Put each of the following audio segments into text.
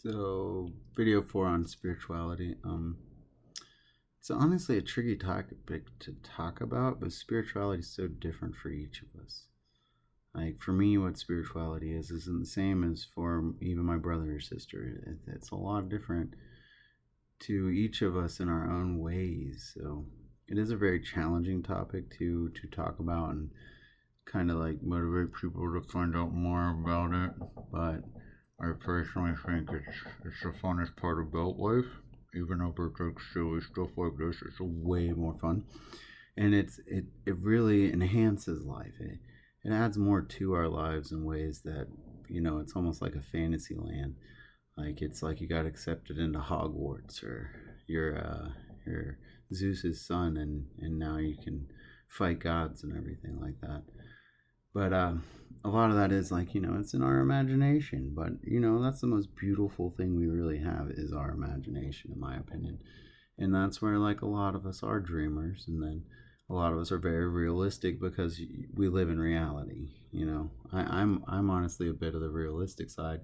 So, video 4 on spirituality. It's honestly a tricky topic to talk about, but spirituality is so different for each of us. Like for me, what spirituality is isn't the same as for even my brother or sister. It's a lot different to each of us in our own ways. So it is a very challenging topic to talk about and kind of like motivate people to find out more about it. But I personally think it's the funnest part about life. Even though it's like silly stuff like this, it's way more fun, and it really enhances life. It adds more to our lives in ways that it's almost like a fantasy land. Like it's like you got accepted into Hogwarts, or you're Zeus's son, and now you can fight gods and everything like that. But a lot of that is like, it's in our imagination. But, that's the most beautiful thing we really have is our imagination, in my opinion. And that's where, like, a lot of us are dreamers. And then a lot of us are very realistic because we live in reality. I'm honestly a bit of the realistic side.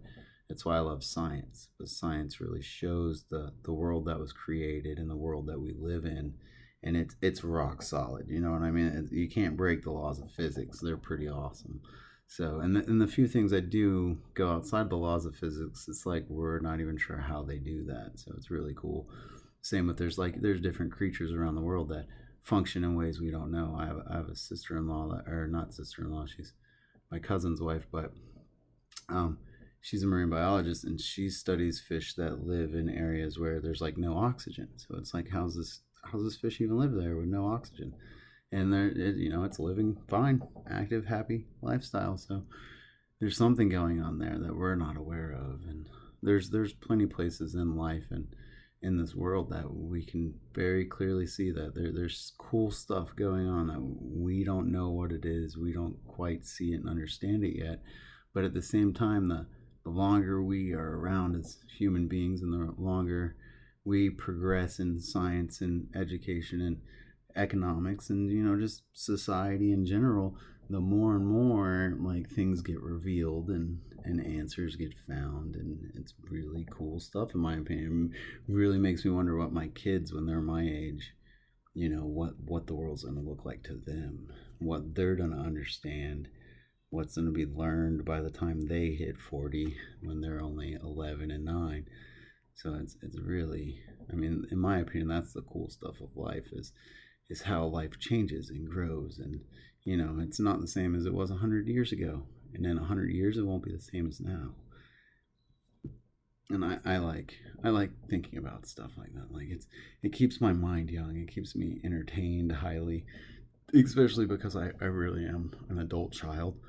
That's why I love science. Because science really shows the world that was created and the world that we live in, and it's rock solid. You know what I mean? You can't break the laws of physics. They're pretty awesome. So, and the few things that do go outside the laws of physics, it's like we're not even sure how they do that. So it's really cool. Same with there's different creatures around the world that function in ways we don't know. I have a sister-in-law or not sister-in-law. She's my cousin's wife, but she's a marine biologist, and she studies fish that live in areas where there's like no oxygen. So it's like, how's this fish even live there with no oxygen? And it's living fine, active, happy lifestyle. So there's something going on there that we're not aware of. And there's plenty of places in life and in this world that we can very clearly see that there's cool stuff going on that we don't know what it is. We don't quite see it and understand it yet. But at the same time, the longer we are around as human beings and the longer we progress in science and education and economics and just society in general, the more and more like things get revealed and answers get found, and it's really cool stuff, in my opinion. It really makes me wonder what my kids, when they're my age, what the world's going to look like to them, what they're going to understand, what's going to be learned by the time they hit 40 when they're only 11 and 9. So it's really, I mean, in my opinion, that's the cool stuff of life is how life changes and grows. And it's not the same as it was 100 years ago, and in 100 years it won't be the same as now. And I like thinking about stuff like that. Like it keeps my mind young. It keeps me entertained highly, especially because I really am an adult child.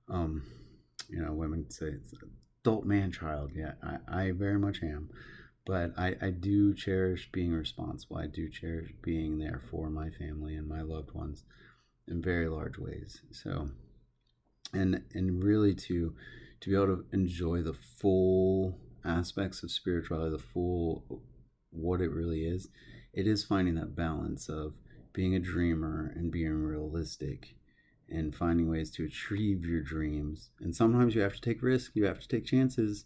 Women say it's adult man child. Yeah, I very much am. But I do cherish being responsible. I do cherish being there for my family and my loved ones in very large ways. So, and really to be able to enjoy the full aspects of spirituality, the full what it really is, it is finding that balance of being a dreamer and being realistic and finding ways to achieve your dreams. And sometimes you have to take risks, you have to take chances.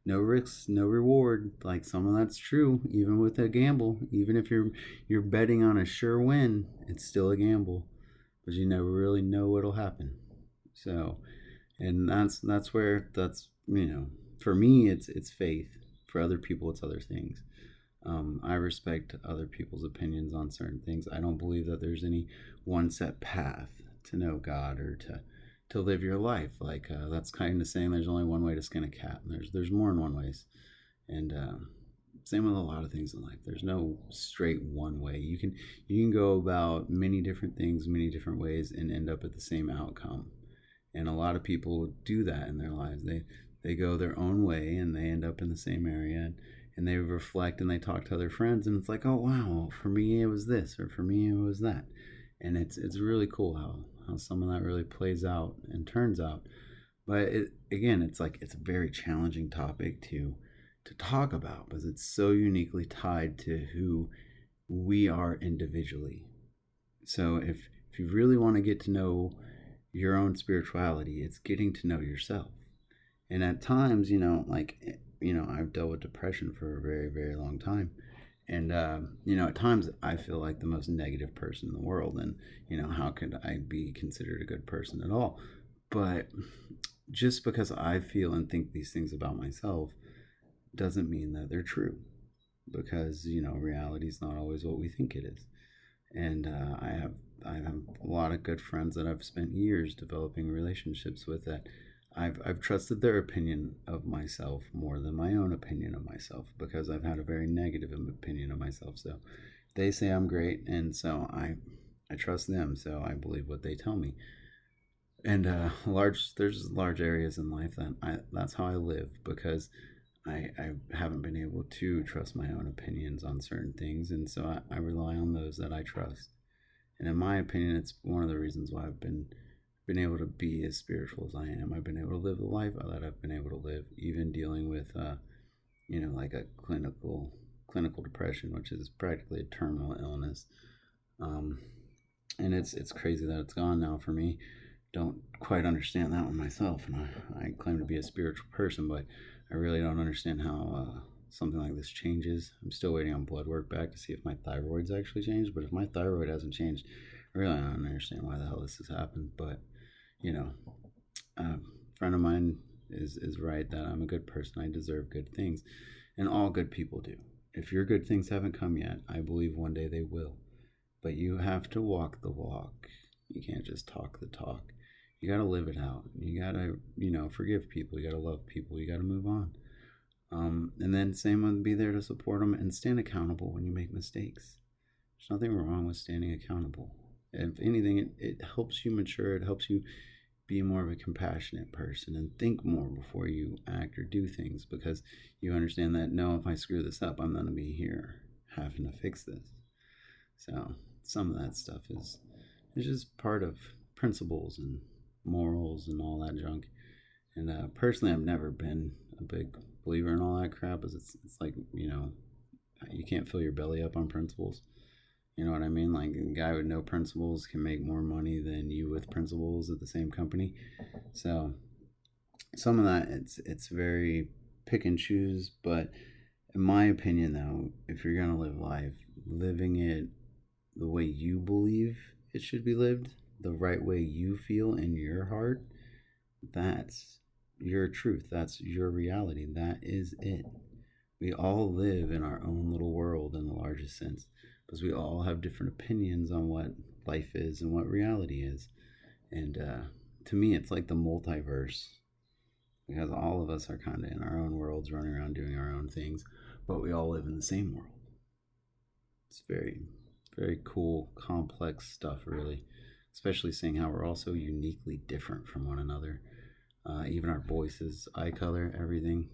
No risks, no reward. Like, some of that's true, even with a gamble. Even if you're betting on a sure win, it's still a gamble, because you never really know what'll happen. So, and that's where for me it's faith. For other people, it's other things. I respect other people's opinions on certain things. I don't believe that there's any one set path to know God or to live your life. Like that's kind of saying there's only one way to skin a cat, and there's more than one ways. And same with a lot of things in life. There's no straight one way. You can go about many different things many different ways and end up at the same outcome. And a lot of people do that in their lives. They go their own way and they end up in the same area, and they reflect and they talk to other friends, and it's like, oh wow, for me it was this, or for me it was that. And it's really cool how some of that really plays out and turns out. But it's a very challenging topic to talk about, because it's so uniquely tied to who we are individually. So if you really want to get to know your own spirituality, it's getting to know yourself. And at times, I've dealt with depression for a very, very long time. And, at times I feel like the most negative person in the world. And, how could I be considered a good person at all? But just because I feel and think these things about myself doesn't mean that they're true. Because, reality is not always what we think it is. And I have a lot of good friends that I've spent years developing relationships with that I've trusted their opinion of myself more than my own opinion of myself because I've had a very negative opinion of myself. So they say I'm great, and so I trust them. So I believe what they tell me. And there's large areas in life that's how I live because I haven't been able to trust my own opinions on certain things, and so I rely on those that I trust. And in my opinion, it's one of the reasons why I've been able to be as spiritual as I am. I've been able to live the life that I've been able to live, even dealing with, like a clinical depression, which is practically a terminal illness. Um, and it's crazy that it's gone now for me. Don't quite understand that one myself, and I claim to be a spiritual person, but I really don't understand how something like this changes. I'm still waiting on blood work back to see if my thyroid's actually changed, but if my thyroid hasn't changed, I really don't understand why the hell this has happened. But you know, a friend of mine is right that I'm a good person. I deserve good things, and all good people do. If your good things haven't come yet, I believe one day they will. But you have to walk the walk. You can't just talk the talk. You got to live it out. You got to, forgive people. You got to love people. You got to move on. And then same with be there to support them and stand accountable when you make mistakes. There's nothing wrong with standing accountable. If anything, it helps you mature. It helps you be more of a compassionate person and think more before you act or do things because you understand that, no, if I screw this up, I'm going to be here having to fix this. So some of that stuff is just part of principles and morals and all that junk. And personally, I've never been a big believer in all that crap. As it's like, you can't fill your belly up on principles. You know what I mean? Like a guy with no principles can make more money than you with principles at the same company. So some of that it's very pick and choose. But in my opinion, though, if you're gonna live life, living it the way you believe it should be lived, the right way you feel in your heart, that's your truth. That's your reality. That is it. We all live in our own little world in the largest sense because we all have different opinions on what life is and what reality is. And to me, it's like the multiverse because all of us are kind of in our own worlds, running around doing our own things, but we all live in the same world. It's very, very cool, complex stuff, really, especially seeing how we're all so uniquely different from one another. Even our voices, eye color, everything.